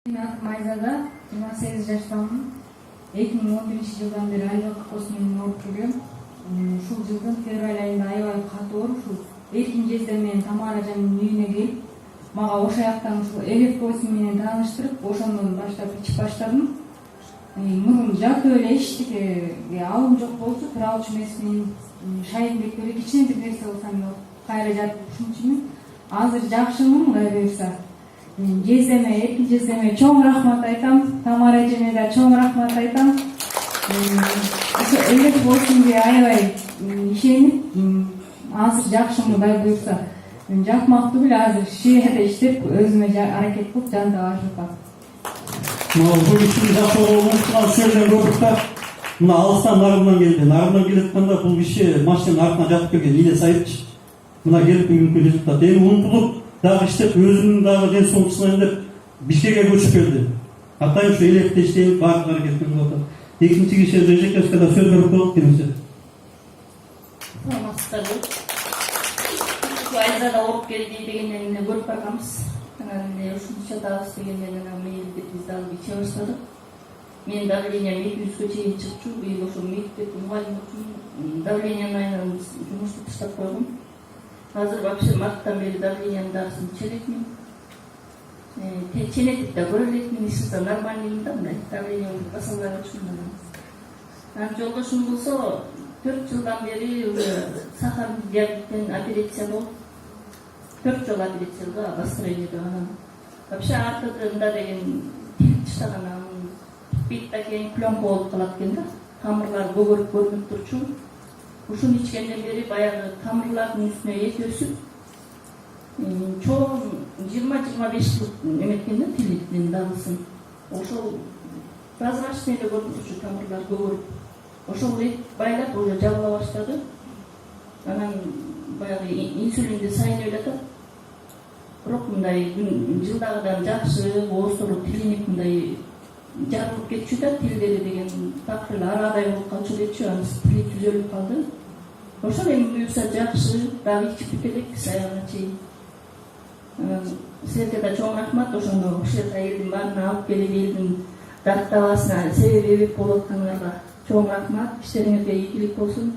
Майзада 28 жаштамын. 2011-жылдан бери айылга кокосу менен ооруп келем. Ушул жылдын февраль айында аябай катуу ооруп, ушул эркин кезде мен Тамара эжемдин үйүнө келип, мага ошол жактан ушул электроосу менен тааныштырып, ошондон баштап ичип баштадым. Мурун жатып эле эчтеке алым жок болчу, тура алчу эмесмин. Шайымбек эле кичине бир нерсе болсам кайра жатып ушунчумун. Азыр жакшымын, Кудай буйрса. Жездеме, эркин жездеме чоң рахмат айтам. Тамара эжеме да чоң рахмат айтам. Ошо элек болсун деп аябай ишенип, азыр жакшымын, Кудай буйрса. Жакмактуу эле азыр шеде иштеп, өзүмө аракет кылып жанды ашып атам. Бул иштин жакшы болгон сөздөн көрдүк да. Мына алыстан нарымдан келди. Нарымдан келатканда бул киши машинанын артынан жатып келген Илес Айыпчы. Мына келип мүмкүн результат. Эми умтулуп дагы иштеп өзүнүн дагы ден соолук сынайын деп Бишкекке көчүп келди. Атайын ушу электе иштейин, баардык аракет кылып атат. Экинчи киши Режекевская да сөз берип коет демесе. Саламатсыздарбы. Айзада ооруп келди дегенден эмне көрүп барганбыз. Анан эмне ушунча дагы дегенден анан биз дагы иче баштадык. Менин давлением 200-ге чейин чыкчу. Быйыл ошо мектеп мугалим үчүн давлениянын айынан жумушту таштап койгом. Азыр вообще марттан бери давлениямды дагысын иче элекмин. Ченетип да көрө элекмин, иши нормальныймын да, мындай давлениямды басалбай атышмын. Анан жолдошум болсо 4 жылдан бери уже сахарный диабеттен операция болуп, 4 жол операция болду, обострение деп анан. Вообще артында деген тиштаган анан бит да кийин пленка болуп калат экен да. Тамырлар көгөрүп көрүнүп турчу. Ушуну ичкенден бери баягы тамырлардын үстүнө эти өсүп, чоң 20-25 жыл эметкен да тиликтин дагысын. Ошол прозрачный эле көрүнүп турчу тамырлар көгөрүп. Ошол эт байлап уже жабыла баштады. Анан баягы инсулинди сайын элетат. Бирок мындай жылдагыдан жакшы, оозтору тилинип мындай жарылып кетчү да, тилдери деген такыр арадай болуп калчу дечү, анан тили түзөлүп калды. Ошол эми буюрса жакшы, дагы ичип бүтелек аягына чейин. Силерге да чоң рахмат, ошону ушул элдин баарына алып келип элдин даттабасына себеп болуп аткандарга чоң рахмат. Иштериңерге ийгилик болсун.